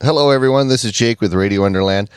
Hello, everyone. This is Jake with Radio Underland.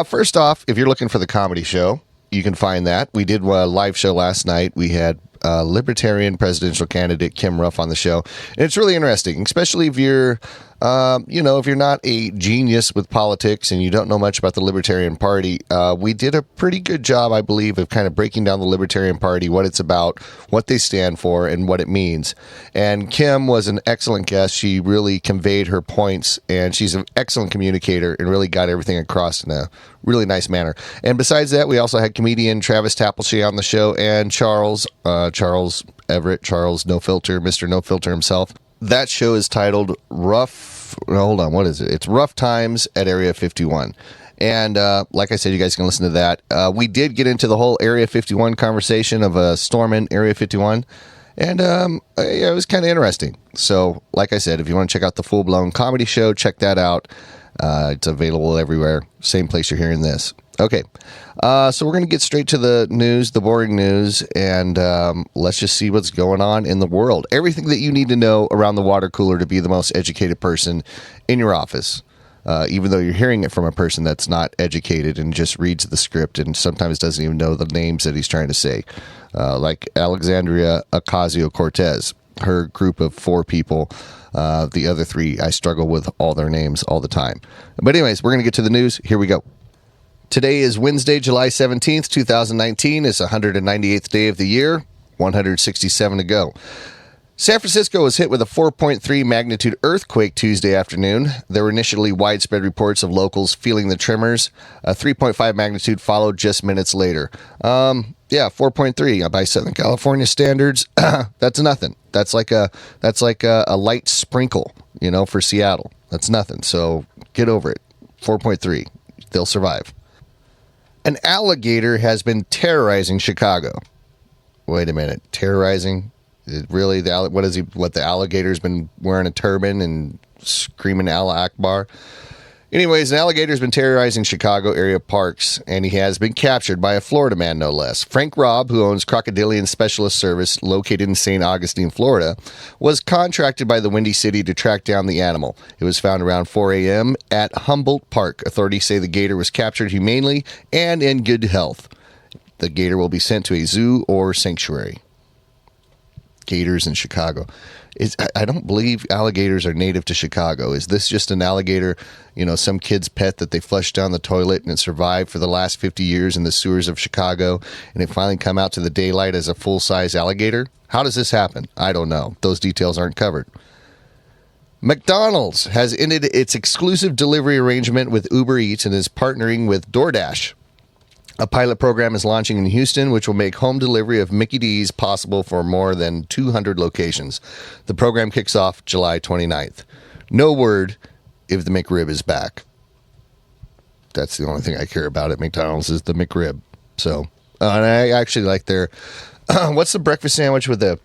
First off, if you're looking for the comedy show, you can find that. We did a live show last night. We had Libertarian presidential candidate Kim Ruff on the show. And it's really interesting, especially if you're, if you're not a genius with politics and you don't know much about the Libertarian Party. We did a pretty good job, I believe, of kind of breaking down the Libertarian Party, what it's about, what they stand for, and what it means. And Kim was an excellent guest. She really conveyed her points, and she's an excellent communicator and really got everything across in a really nice manner. And besides that, we also had comedian Travis Tapleshe on the show, and Charles Everett, Charles No Filter, Mr. No Filter himself. That show is titled what is it? It's Rough Times at Area 51. And like I said, you guys can listen to that. We did get into the whole Area 51 conversation of storming Area 51. And it was kind of interesting. So, like I said, if you want to check out the full-blown comedy show, check that out. It's available everywhere. Same place you're hearing this. Okay, so we're going to get straight to the news, the boring news, and let's just see what's going on in the world. Everything that you need to know around the water cooler to be the most educated person in your office, even though you're hearing it from a person that's not educated and just reads the script and sometimes doesn't even know the names that he's trying to say, like Alexandria Ocasio-Cortez, her group of 4 people. The other 3, I struggle with all their names all the time. But anyways, we're going to get to the news. Here we go. Today is Wednesday, July 17th, 2019. It's the 198th day of the year, 167 to go. San Francisco was hit with a 4.3 magnitude earthquake Tuesday afternoon. There were initially widespread reports of locals feeling the tremors. A 3.5 magnitude followed just minutes later. 4.3 by Southern California standards. That's nothing. That's like a light sprinkle, for Seattle. That's nothing. So get over it. 4.3. They'll survive. An alligator has been terrorizing Chicago. Wait a minute. Terrorizing? Really? The alligator's been wearing a turban and screaming Allah Akbar? Anyways, an alligator's been terrorizing Chicago area parks, and he has been captured by a Florida man, no less. Frank Robb, who owns Crocodilian Specialist Service, located in St. Augustine, Florida, was contracted by the Windy City to track down the animal. It was found around 4 a.m. at Humboldt Park. Authorities say the gator was captured humanely and in good health. The gator will be sent to a zoo or sanctuary. Gators in Chicago. I don't believe alligators are native to Chicago. Is this just an alligator, some kid's pet that they flushed down the toilet and it survived for the last 50 years in the sewers of Chicago and it finally come out to the daylight as a full-size alligator? How does this happen? I don't know. Those details aren't covered. McDonald's has ended its exclusive delivery arrangement with Uber Eats and is partnering with DoorDash. A pilot program is launching in Houston, which will make home delivery of Mickey D's possible for more than 200 locations. The program kicks off July 29th. No word if the McRib is back. That's the only thing I care about at McDonald's is the McRib. So, and I actually like their, what's the breakfast sandwich with the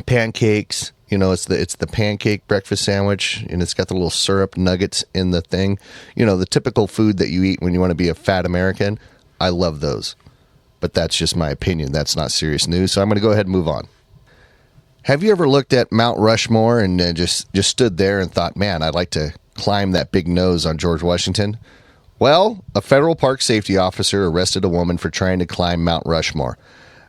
pancakes? It's the pancake breakfast sandwich, and it's got the little syrup nuggets in the thing. The typical food that you eat when you want to be a fat American. I love those, but that's just my opinion. That's not serious news, so I'm going to go ahead and move on. Have you ever looked at Mount Rushmore and just stood there and thought, man, I'd like to climb that big nose on George Washington? Well, a federal park safety officer arrested a woman for trying to climb Mount Rushmore.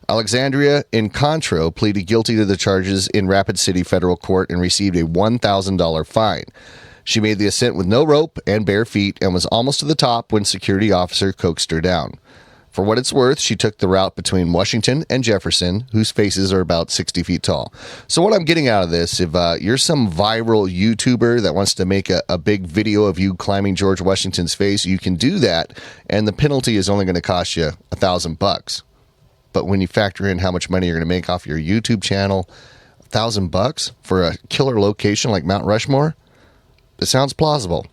Alexandria Incontro pleaded guilty to the charges in Rapid City Federal Court and received a $1,000 fine. She made the ascent with no rope and bare feet and was almost to the top when security officer coaxed her down. For what it's worth, she took the route between Washington and Jefferson, whose faces are about 60 feet tall. So what I'm getting out of this, if you're some viral YouTuber that wants to make a big video of you climbing George Washington's face, you can do that, and the penalty is only going to cost you $1,000. But when you factor in how much money you're going to make off your YouTube channel, $1,000 for a killer location like Mount Rushmore? It sounds plausible.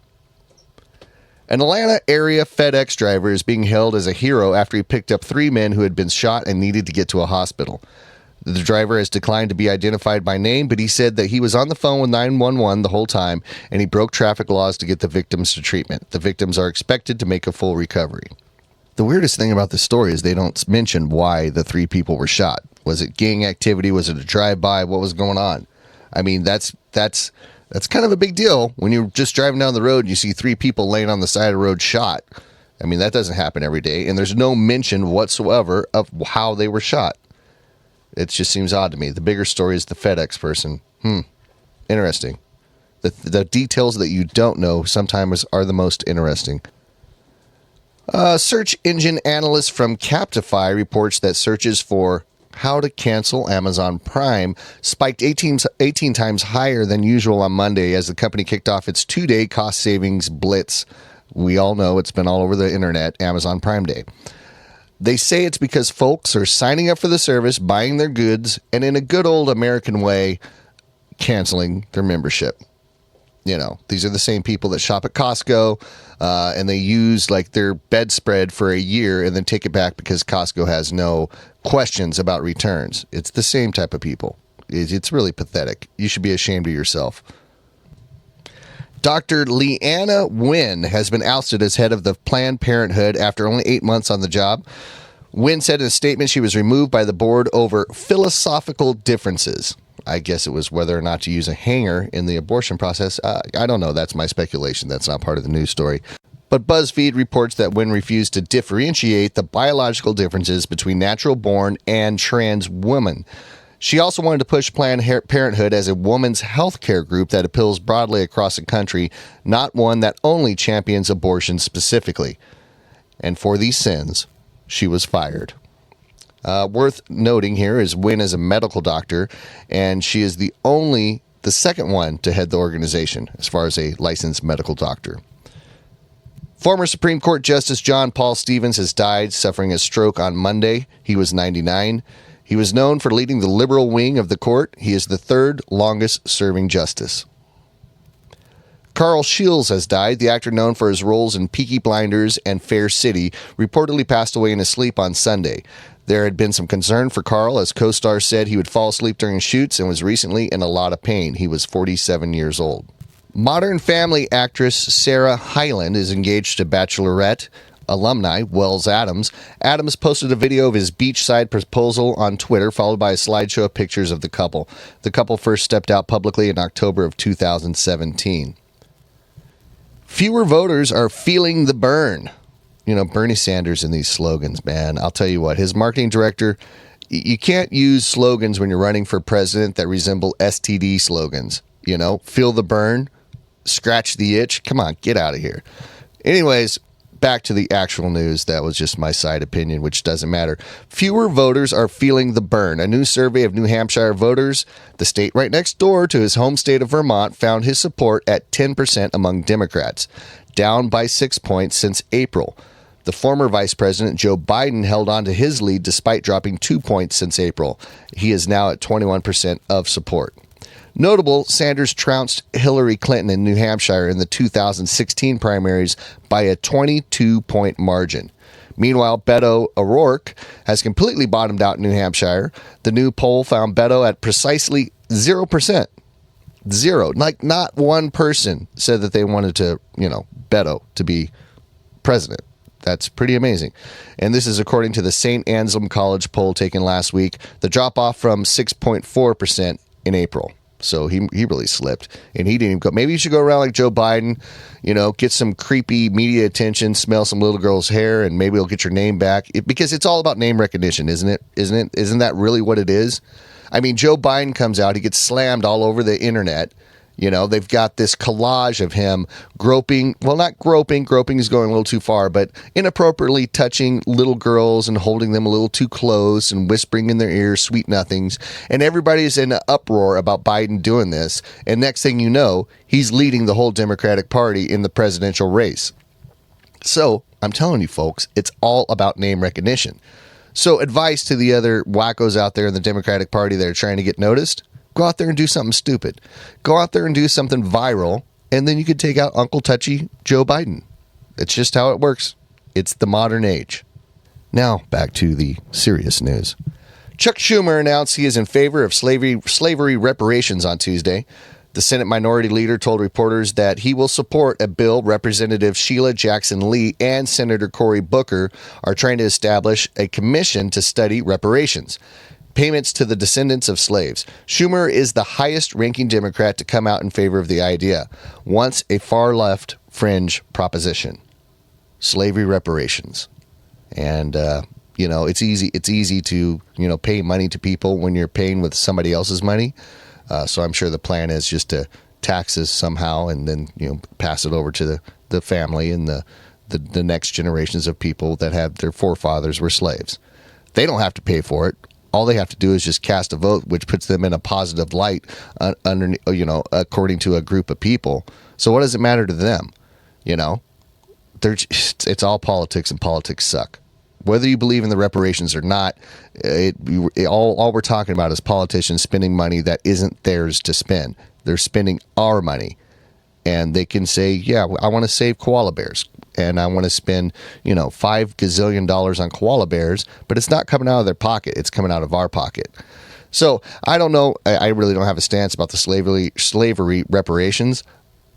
An Atlanta area FedEx driver is being held as a hero after he picked up 3 men who had been shot and needed to get to a hospital. The driver has declined to be identified by name, but he said that he was on the phone with 911 the whole time and he broke traffic laws to get the victims to treatment. The victims are expected to make a full recovery. The weirdest thing about this story is they don't mention why the 3 people were shot. Was it gang activity? Was it a drive-by? What was going on? I mean, that's That's kind of a big deal when you're just driving down the road and you see 3 people laying on the side of the road shot. I mean, that doesn't happen every day, and there's no mention whatsoever of how they were shot. It just seems odd to me. The bigger story is the FedEx person. Interesting. The details that you don't know sometimes are the most interesting. Search engine analyst from Captify reports that searches for how to cancel Amazon Prime spiked 18 times higher than usual on Monday as the company kicked off its 2-day cost savings blitz. We all know it's been all over the internet, Amazon Prime Day. They say it's because folks are signing up for the service, buying their goods, and in a good old American way, canceling their membership. You know, these are the same people that shop at Costco and they use like their bedspread for a year and then take it back because Costco has no questions about returns. It's the same type of people. It's really pathetic. You should be ashamed of yourself. Dr. Leanna Nguyen has been ousted as head of the Planned Parenthood after only 8 months on the job. Nguyen said in a statement she was removed by the board over philosophical differences. I guess it was whether or not to use a hanger in the abortion process. I don't know. That's my speculation. That's not part of the news story. But BuzzFeed reports that Nguyen refused to differentiate the biological differences between natural-born and trans women. She also wanted to push Planned Parenthood as a woman's health care group that appeals broadly across the country, not one that only champions abortion specifically. And for these sins, she was fired. Worth noting here is Nguyen is a medical doctor, and she is the second one to head the organization as far as a licensed medical doctor. Former Supreme Court Justice John Paul Stevens has died, suffering a stroke on Monday. He was 99. He was known for leading the liberal wing of the court. He is the 3rd longest-serving justice. Carl Shields has died. The actor known for his roles in Peaky Blinders and Fair City reportedly passed away in his sleep on Sunday. There had been some concern for Carl, as co-stars said he would fall asleep during shoots and was recently in a lot of pain. He was 47 years old. Modern Family actress Sarah Hyland is engaged to Bachelorette alumni Wells Adams. Adams posted a video of his beachside proposal on Twitter, followed by a slideshow of pictures of the couple. The couple first stepped out publicly in October of 2017. Fewer voters are feeling the burn. You know, Bernie Sanders and these slogans, man. I'll tell you what, his marketing director, you can't use slogans when you're running for president that resemble STD slogans. You know, feel the burn, scratch the itch. Come on, get out of here. Anyways, back to the actual news. That was just my side opinion, which doesn't matter. Fewer voters are feeling the burn. A new survey of New Hampshire voters, the state right next door to his home state of Vermont, found his support at 10% among Democrats, down by 6 points since April. The former Vice President, Joe Biden, held on to his lead despite dropping 2 points since April. He is now at 21% of support. Notable, Sanders trounced Hillary Clinton in New Hampshire in the 2016 primaries by a 22-point margin. Meanwhile, Beto O'Rourke has completely bottomed out in New Hampshire. The new poll found Beto at precisely 0%. Zero. Like, not one person said that they wanted to, Beto to be president. That's pretty amazing. And this is according to the St. Anselm College poll taken last week. The drop-off from 6.4% in April. So he really slipped, and he didn't even go. Maybe you should go around like Joe Biden, get some creepy media attention, smell some little girl's hair, and maybe it'll get your name back. Because it's all about name recognition, isn't it? Isn't that really what it is? I mean, Joe Biden comes out, he gets slammed all over the internet. They've got this collage of him groping, well, not groping is going a little too far, but inappropriately touching little girls and holding them a little too close and whispering in their ears sweet nothings. And everybody's in an uproar about Biden doing this. And next thing you know, he's leading the whole Democratic Party in the presidential race. So I'm telling you, folks, it's all about name recognition. So advice to the other wackos out there in the Democratic Party that are trying to get noticed. Go out there and do something stupid. Go out there and do something viral, and then you could take out Uncle Touchy Joe Biden. It's just how it works. It's the modern age. Now, back to the serious news. Chuck Schumer announced he is in favor of slavery reparations on Tuesday. The Senate Minority Leader told reporters that he will support a bill Representative Sheila Jackson Lee and Senator Cory Booker are trying to establish a commission to study reparations. payments to the descendants of slaves. Schumer is the highest-ranking Democrat to come out in favor of the idea, once a far-left fringe proposition. Slavery reparations. And, it's easy to, pay money to people when you're paying with somebody else's money. So I'm sure the plan is just to taxes somehow and then, pass it over to the family and the next generations of people that had their forefathers were slaves. They don't have to pay for it. All they have to do is just cast a vote, which puts them in a positive light according to a group of people. So what does it matter to them? It's all politics, and politics suck. Whether you believe in the reparations or not, all we're talking about is politicians spending money that isn't theirs to spend. They're spending our money. And they can say, yeah, I want to save koala bears. And I want to spend, $5 gazillion on koala bears, but it's not coming out of their pocket. It's coming out of our pocket. So I don't know. I really don't have a stance about the slavery reparations,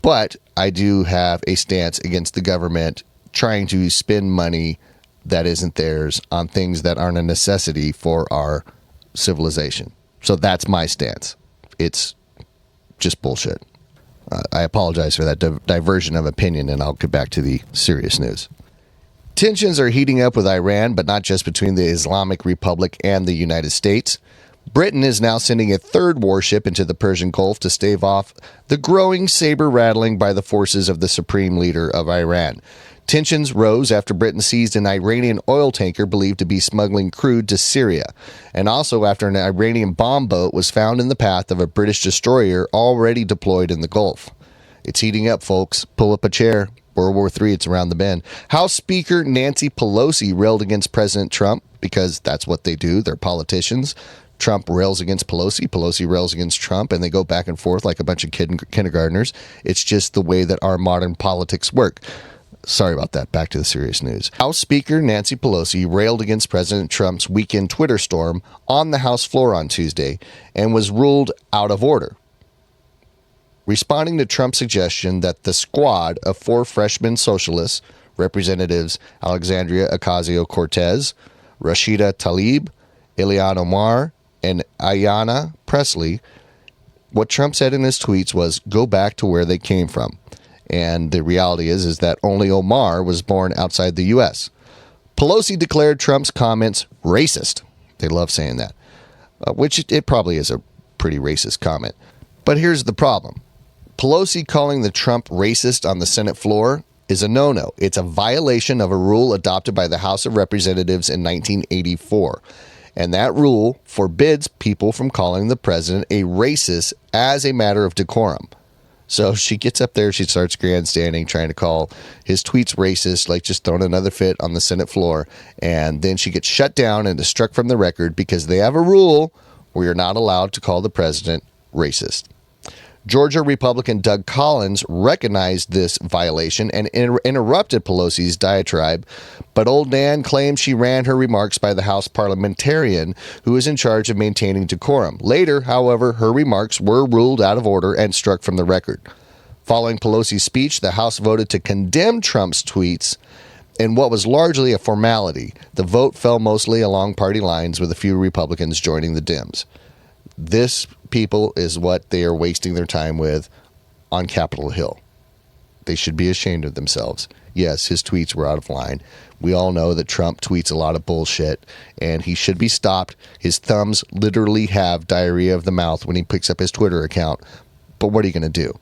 but I do have a stance against the government trying to spend money that isn't theirs on things that aren't a necessity for our civilization. So that's my stance. It's just bullshit. I apologize for that diversion of opinion, and I'll get back to the serious news. Tensions are heating up with Iran, but not just between the Islamic Republic and the United States. Britain is now sending a third warship into the Persian Gulf to stave off the growing saber rattling by the forces of the supreme leader of Iran. Tensions rose after Britain seized an Iranian oil tanker believed to be smuggling crude to Syria, and also after an Iranian bomb boat was found in the path of a British destroyer already deployed in the Gulf. It's heating up, folks. Pull up a chair. World War III, it's around the bend. House Speaker Nancy Pelosi railed against President Trump because that's what they do. They're politicians. Trump rails against Pelosi. Pelosi rails against Trump, and they go back and forth like a bunch of kindergartners. It's just the way that our modern politics work. Sorry about that. Back to the serious news. House Speaker Nancy Pelosi railed against President Trump's weekend Twitter storm on the House floor on Tuesday and was ruled out of order. Responding to Trump's suggestion that the squad of 4 freshman socialists, Representatives Alexandria Ocasio-Cortez, Rashida Tlaib, Ilhan Omar, and Ayanna Pressley, what Trump said in his tweets was, go back to where they came from. And the reality is that only Omar was born outside the U.S. Pelosi declared Trump's comments racist. They love saying that, which it probably is a pretty racist comment. But here's the problem. Pelosi calling the Trump racist on the Senate floor is a no-no. It's a violation of a rule adopted by the House of Representatives in 1984. And that rule forbids people from calling the president a racist as a matter of decorum. So she gets up there, she starts grandstanding, trying to call his tweets racist, like just throwing another fit on the Senate floor. And then she gets shut down and is struck from the record because they have a rule where you're not allowed to call the president racist. Georgia Republican Doug Collins recognized this violation and interrupted Pelosi's diatribe, but Old Nan claimed she ran her remarks by the House parliamentarian who is in charge of maintaining decorum. Later, however, her remarks were ruled out of order and struck from the record. Following Pelosi's speech, the House voted to condemn Trump's tweets in what was largely a formality. The vote fell mostly along party lines, with a few Republicans joining the Dems. This, people, is what they are wasting their time with on Capitol Hill. They should be ashamed of themselves. Yes, his tweets were out of line. We all know that Trump tweets a lot of bullshit, and he should be stopped. His thumbs literally have diarrhea of the mouth when he picks up his Twitter account. But what are you going to do?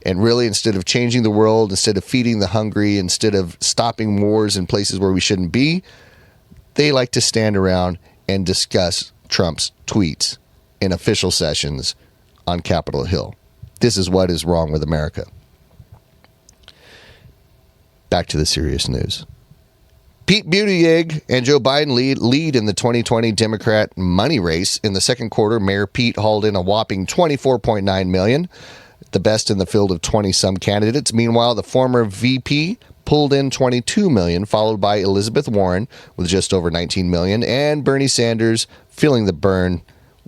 And really, instead of changing the world, instead of feeding the hungry, instead of stopping wars in places where we shouldn't be, they like to stand around and discuss Trump's tweets in official sessions on Capitol Hill. This is what is wrong with America. Back to the serious news. Pete Buttigieg and Joe Biden lead in the 2020 Democrat money race. In the second quarter, Mayor Pete hauled in a whopping $24.9 million, the best in the field of 20-some candidates. Meanwhile, the former VP pulled in $22 million, followed by Elizabeth Warren with just over $19 million, and Bernie Sanders feeling the burn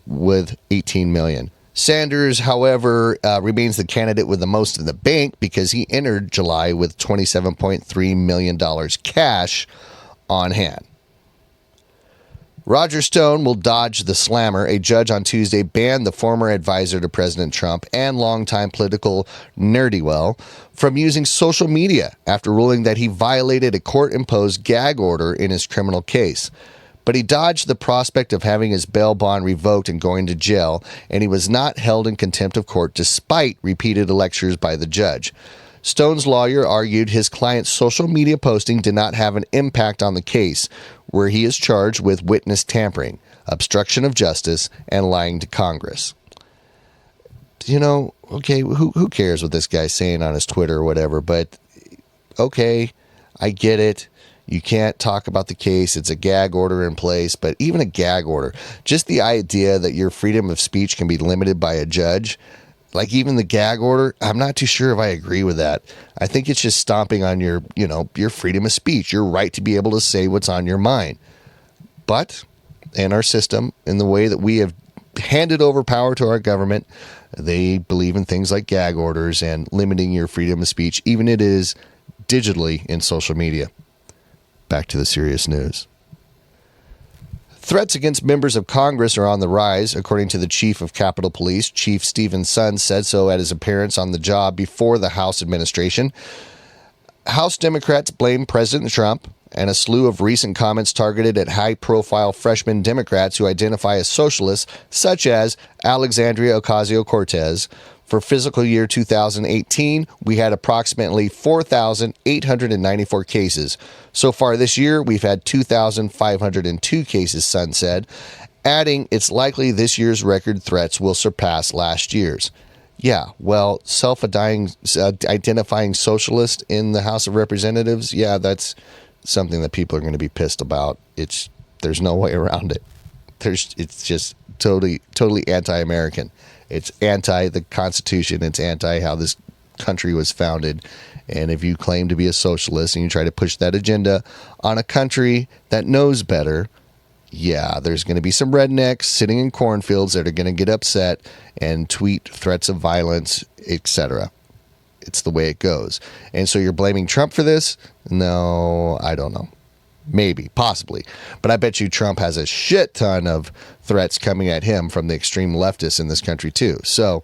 with $18 million. Sanders, however, remains the candidate with the most in the bank because he entered July with $27.3 million cash on hand. Roger Stone will dodge the slammer. A judge on Tuesday banned the former advisor to President Trump and longtime political ne'er-do-well from using social media after ruling that he violated a court-imposed gag order in his criminal case. But he dodged the prospect of having his bail bond revoked and going to jail, and he was not held in contempt of court despite repeated lectures by the judge. Stone's lawyer argued his client's social media posting did not have an impact on the case, where he is charged with witness tampering, obstruction of justice, and lying to Congress. You know, okay, who cares what this guy's saying on his Twitter or whatever, but okay, I get it. You can't talk about the case. It's a gag order in place, but even a gag order, just the idea that your freedom of speech can be limited by a judge, like even the gag order, I'm not too sure if I agree with that. I think it's just stomping on your freedom of speech, your right to be able to say what's on your mind. But in our system, in the way that we have handed over power to our government, they believe in things like gag orders and limiting your freedom of speech, even it is digitally in social media. Back to the serious news. Threats against members of Congress are on the rise, according to the chief of Capitol Police. Chief Stephen Sund said so at his appearance on the job before the House administration. House Democrats blame President Trump and a slew of recent comments targeted at high-profile freshman Democrats who identify as socialists, such as Alexandria Ocasio-Cortez. For fiscal year 2018, we had approximately 4,894 cases. So far this year, we've had 2,502 cases, Sun said, adding it's likely this year's record threats will surpass last year's. Yeah, well, self-identifying socialist in the House of Representatives, yeah, that's something that people are going to be pissed about. There's no way around it. It's just totally anti-American. It's anti the Constitution. It's anti how this country was founded. And if you claim to be a socialist and you try to push that agenda on a country that knows better, yeah, there's going to be some rednecks sitting in cornfields that are going to get upset and tweet threats of violence, etc. It's the way it goes. And so you're blaming Trump for this? No, I don't know. Maybe, possibly. But I bet you Trump has a shit ton of threats coming at him from the extreme leftists in this country too. So,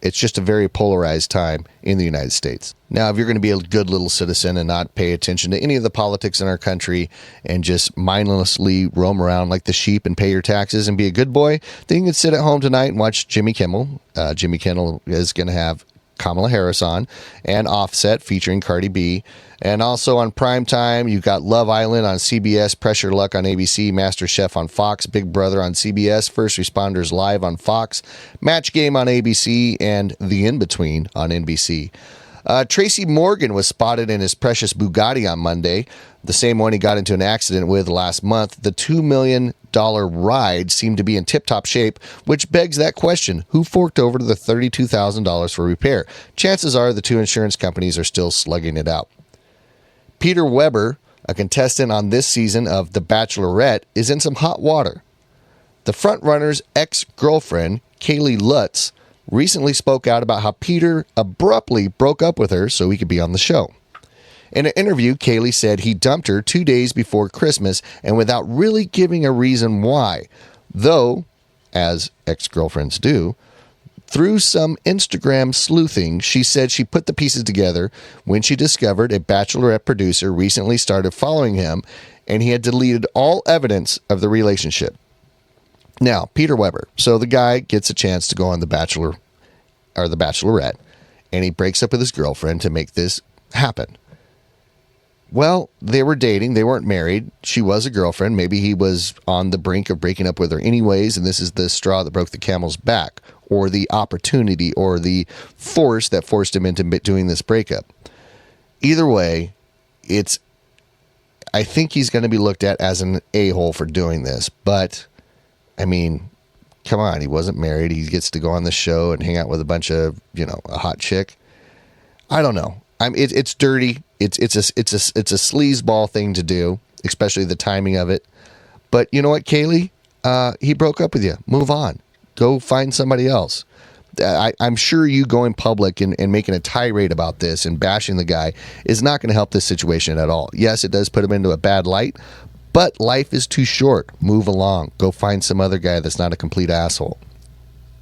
it's just a very polarized time in the United States. Now, if you're going to be a good little citizen and not pay attention to any of the politics in our country and just mindlessly roam around like the sheep and pay your taxes and be a good boy, then you can sit at home tonight and watch Jimmy Kimmel. Jimmy Kimmel is going to have Kamala Harris on, and Offset featuring Cardi B. And also on primetime, you've got Love Island on CBS, Pressure Luck on ABC, MasterChef on Fox, Big Brother on CBS, First Responders Live on Fox, Match Game on ABC, and The In-Between on NBC. Tracy Morgan was spotted in his precious Bugatti on Monday, the same one he got into an accident with last month. The $2 million ride seemed to be in tip-top shape, which begs that question: who forked over to the $32,000 for repair? Chances are the two insurance companies are still slugging it out. Peter Weber, a contestant on this season of The Bachelorette, is in some hot water. The frontrunner's ex-girlfriend, Kaylee Lutz, recently spoke out about how Peter abruptly broke up with her so he could be on the show. In an interview, Kaylee said he dumped her 2 days before Christmas and without really giving a reason why, though, as ex-girlfriends do, through some Instagram sleuthing, she said she put the pieces together when she discovered a Bachelorette producer recently started following him and he had deleted all evidence of the relationship. Now, Peter Weber. So the guy gets a chance to go on The Bachelor or The Bachelorette, and he breaks up with his girlfriend to make this happen. Well, they were dating. They weren't married. She was a girlfriend. Maybe he was on the brink of breaking up with her anyways, and this is the straw that broke the camel's back, or the opportunity, or the force that forced him into doing this breakup. Either way, I think he's going to be looked at as an a-hole for doing this, but I mean, come on, he wasn't married. He gets to go on the show and hang out with a bunch of, a hot chick. I don't know. It's dirty. It's a sleazeball thing to do, especially the timing of it. But you know what, Kaylee? He broke up with you. Move on. Go find somebody else. I'm sure you going public and making a tirade about this and bashing the guy is not going to help this situation at all. Yes, it does put him into a bad light, But life is too short. Move along. Go find some other guy that's not a complete asshole.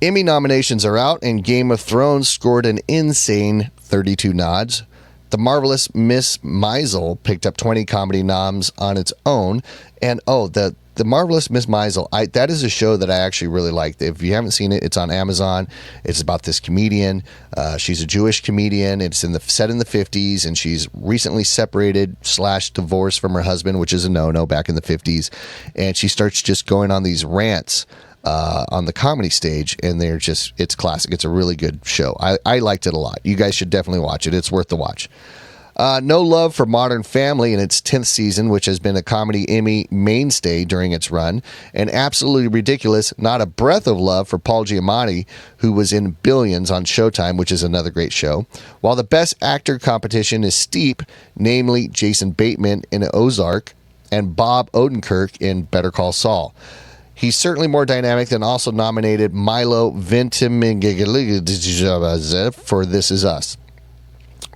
Emmy nominations are out, and Game of Thrones scored an insane 32 nods. The Marvelous Miss Maisel picked up 20 comedy noms on its own. And, the Marvelous Miss Maisel, that is a show that I actually really like. If you haven't seen it, it's on Amazon. It's about this comedian. She's a Jewish comedian. It's set in the 50s, and she's recently separated / divorced from her husband, which is a no-no back in the 50s. And she starts just going on these rants on the comedy stage, and it's classic. It's a really good show. I liked it a lot. You guys should definitely watch it. It's worth the watch. No love for Modern Family in its 10th season, which has been a comedy Emmy mainstay during its run. And absolutely ridiculous, not a breath of love for Paul Giamatti, who was in Billions on Showtime, which is another great show. While the best actor competition is steep, namely Jason Bateman in Ozark and Bob Odenkirk in Better Call Saul. He's certainly more dynamic than also nominated Milo Ventimiglia for This Is Us.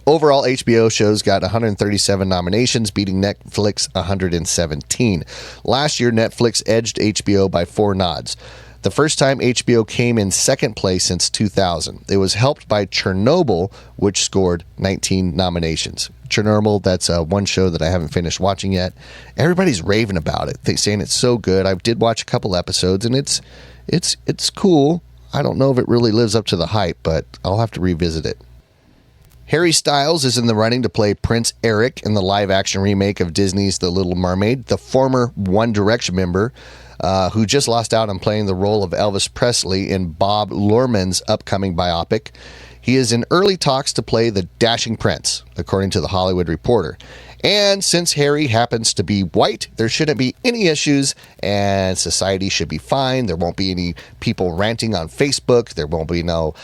Overall, HBO shows got 137 nominations, beating Netflix 117. Last year, Netflix edged HBO by 4 nods. The first time HBO came in second place since 2000. It was helped by Chernobyl, which scored 19 nominations. Chernobyl, that's one show that I haven't finished watching yet. Everybody's raving about it. They're saying it's so good. I did watch a couple episodes, and it's cool. I don't know if it really lives up to the hype, but I'll have to revisit it. Harry Styles is in the running to play Prince Eric in the live-action remake of Disney's The Little Mermaid. The former One Direction member, who just lost out on playing the role of Elvis Presley in Bob Luhrmann's upcoming biopic. He is in early talks to play the dashing prince, according to The Hollywood Reporter. And since Harry happens to be white, there shouldn't be any issues, and society should be fine. There won't be any people ranting on Facebook. There won't be no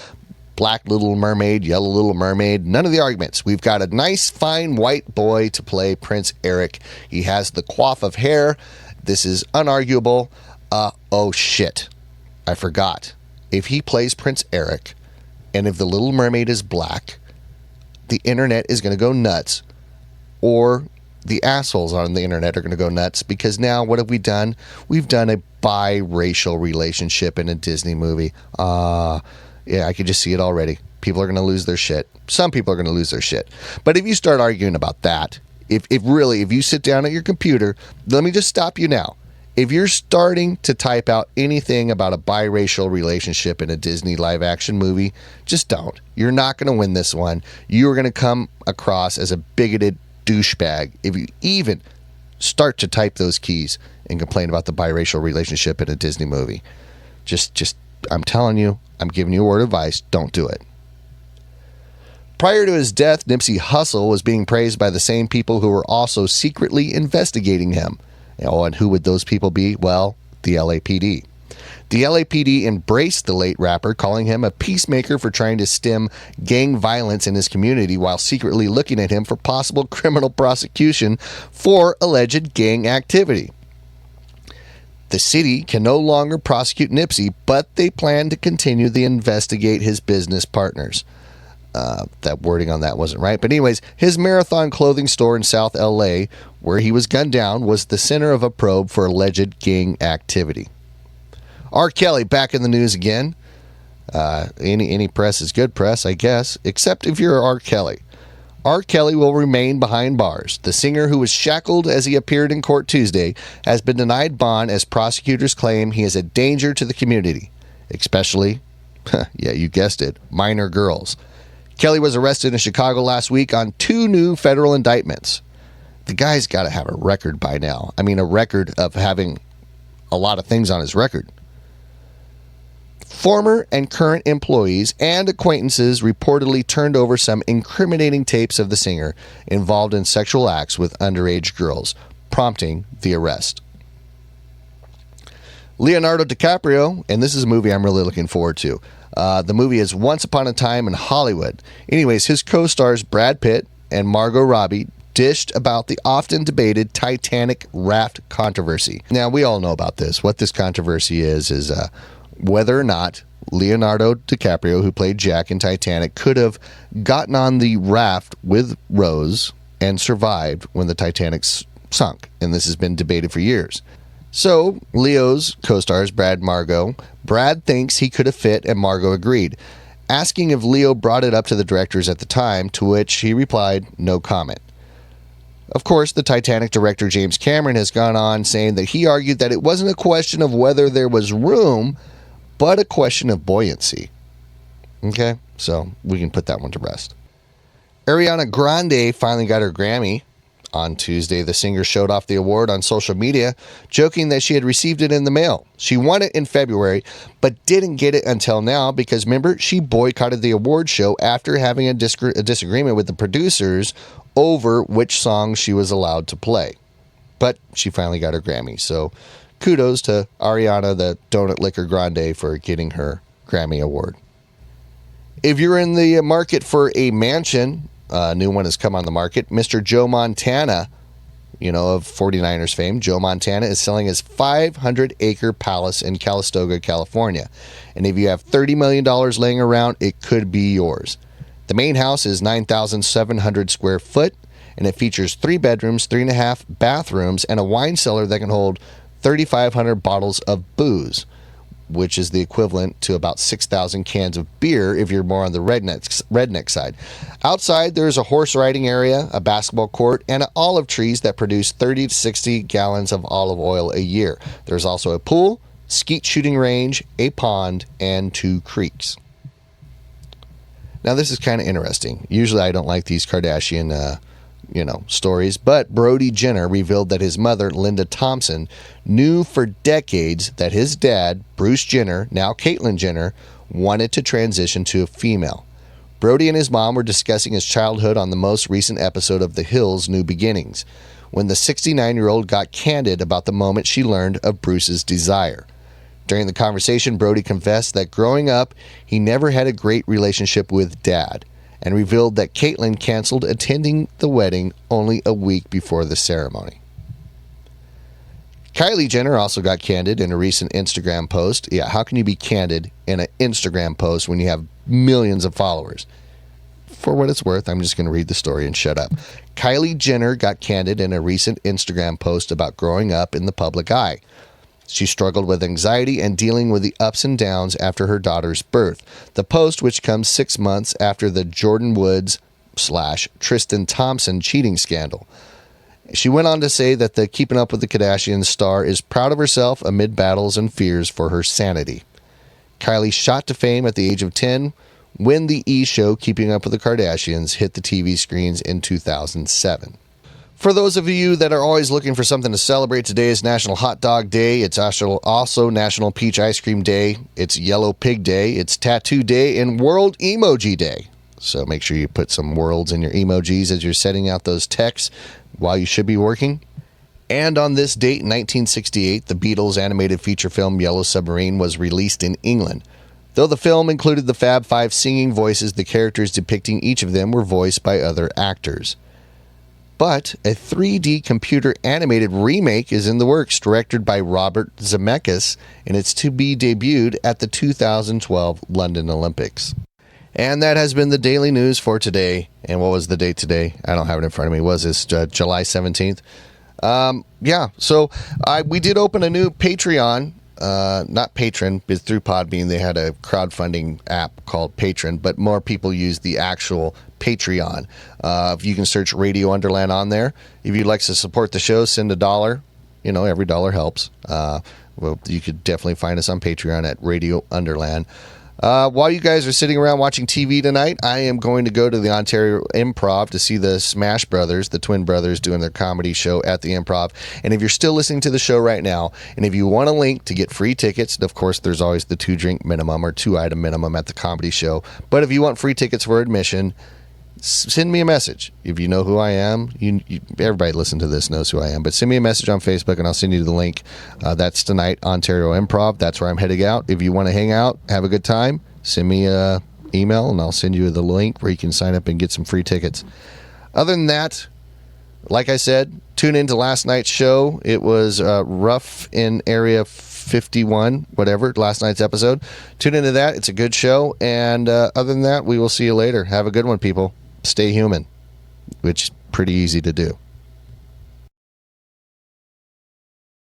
Black Little Mermaid, Yellow Little Mermaid, none of the arguments. We've got a nice, fine white boy to play Prince Eric. He has the coif of hair. This is unarguable. Oh shit. I forgot. If he plays Prince Eric, and if the Little Mermaid is black, the internet is going to go nuts. Or the assholes on the internet are going to go nuts, because now what have we done? We've done a biracial relationship in a Disney movie. Yeah, I could just see it already. People are going to lose their shit. Some people are going to lose their shit. But if you start arguing about that, if you sit down at your computer, let me just stop you now. If you're starting to type out anything about a biracial relationship in a Disney live action movie, just don't. You're not going to win this one. You're going to come across as a bigoted douchebag if you even start to type those keys and complain about the biracial relationship in a Disney movie. Just, I'm telling you, I'm giving you a word of advice. Don't do it. Prior to his death, Nipsey Hussle was being praised by the same people who were also secretly investigating him. And who would those people be? Well, the LAPD. The LAPD embraced the late rapper, calling him a peacemaker for trying to stem gang violence in his community while secretly looking at him for possible criminal prosecution for alleged gang activity. The city can no longer prosecute Nipsey, but they plan to continue to investigate his business partners. That wording on that wasn't right. But anyways, his Marathon clothing store in South LA, where he was gunned down, was the center of a probe for alleged gang activity. R. Kelly back in the news again. Any press is good press, I guess, except if you're R. Kelly. R. Kelly will remain behind bars. The singer, who was shackled as he appeared in court Tuesday, has been denied bond as prosecutors claim he is a danger to the community, especially, yeah, you guessed it, minor girls. Kelly was arrested in Chicago last week on 2 new federal indictments. The guy's got to have a record by now. I mean, a record of having a lot of things on his record. Former and current employees and acquaintances reportedly turned over some incriminating tapes of the singer involved in sexual acts with underage girls, prompting the arrest. Leonardo DiCaprio, and this is a movie I'm really looking forward to. The movie is Once Upon a Time in Hollywood. Anyways, his co-stars Brad Pitt and Margot Robbie dished about the often debated Titanic raft controversy. Now, we all know about this. What this controversy is whether or not Leonardo DiCaprio, who played Jack in Titanic, could have gotten on the raft with Rose and survived when the Titanic sunk, and this has been debated for years. So, Leo's co-stars, Brad thinks he could have fit, and Margot agreed, asking if Leo brought it up to the directors at the time, to which he replied, no comment. Of course, the Titanic director James Cameron has gone on saying that he argued that it wasn't a question of whether there was room, but a question of buoyancy. Okay, so we can put that one to rest. Ariana Grande finally got her Grammy. On Tuesday, the singer showed off the award on social media, joking that she had received it in the mail. She won it in February, but didn't get it until now because, remember, she boycotted the award show after having a disagreement with the producers over which songs she was allowed to play. But she finally got her Grammy, so kudos to Ariana, the Donut Liquor Grande, for getting her Grammy Award. If you're in the market for a mansion, a new one has come on the market. Mr. Joe Montana, of 49ers fame, Joe Montana is selling his 500-acre palace in Calistoga, California. And if you have $30 million laying around, it could be yours. The main house is 9,700 square foot, and it features 3 bedrooms, 3.5 bathrooms, and a wine cellar that can hold 3,500 bottles of booze, which is the equivalent to about 6,000 cans of beer if you're more on the redneck side. Outside, there's a horse riding area, a basketball court, and olive trees that produce 30 to 60 gallons of olive oil a year. There's also a pool, skeet shooting range, a pond, and 2 creeks. Now, this is kind of interesting. Usually, I don't like these Kardashian stories, but Brody Jenner revealed that his mother, Linda Thompson, knew for decades that his dad, Bruce Jenner, now Caitlyn Jenner, wanted to transition to a female. Brody and his mom were discussing his childhood on the most recent episode of The Hills, New Beginnings, when the 69-year-old got candid about the moment she learned of Bruce's desire. During the conversation, Brody confessed that growing up, he never had a great relationship with Dad, and revealed that Caitlyn canceled attending the wedding only a week before the ceremony. Kylie Jenner also got candid in a recent Instagram post. Yeah, how can you be candid in an Instagram post when you have millions of followers? For what it's worth, I'm just going to read the story and shut up. Kylie Jenner got candid in a recent Instagram post about growing up in the public eye. She struggled with anxiety and dealing with the ups and downs after her daughter's birth. The post, which comes 6 months after the Jordan Woods / Tristan Thompson cheating scandal. She went on to say that the Keeping Up with the Kardashians star is proud of herself amid battles and fears for her sanity. Kylie shot to fame at the age of 10 when the E! show Keeping Up with the Kardashians hit the TV screens in 2007. For those of you that are always looking for something to celebrate, today is National Hot Dog Day. It's also National Peach Ice Cream Day. It's Yellow Pig Day. It's Tattoo Day and World Emoji Day. So make sure you put some worlds in your emojis as you're setting out those texts while you should be working. And on this date, in 1968, the Beatles' animated feature film Yellow Submarine was released in England. Though the film included the Fab Five singing voices, the characters depicting each of them were voiced by other actors. But a 3D computer animated remake is in the works, directed by Robert Zemeckis, and it's to be debuted at the 2012 London Olympics. And that has been the daily news for today. And what was the date today? I don't have it in front of me. Was this July 17th? So we did open a new Patreon. Not Patron, but through Podbean. They had a crowdfunding app called Patron, but more people use the actual Patreon. You can search Radio Underland on there. If you'd like to support the show, send $1. Every dollar helps. You could definitely find us on Patreon at Radio Underland. While you guys are sitting around watching TV tonight, I am going to go to the Ontario Improv to see the Smash Brothers, the twin brothers, doing their comedy show at the Improv. And if you're still listening to the show right now, and if you want a link to get free tickets, of course, there's always the 2-drink minimum or 2-item minimum at the comedy show. But if you want free tickets for admission, send me a message. If you know who I am, everybody listen to this knows who I am, but send me a message on Facebook and I'll send you the link. That's tonight, Ontario Improv. That's where I'm heading out. If you want to hang out, have a good time, send me an email and I'll send you the link where you can sign up and get some free tickets. Other than that, like I said, tune into last night's show. It was rough in Area 51, whatever, last night's episode. Tune into that. It's a good show. And other than that, we will see you later. Have a good one, people. Stay human, which is pretty easy to do.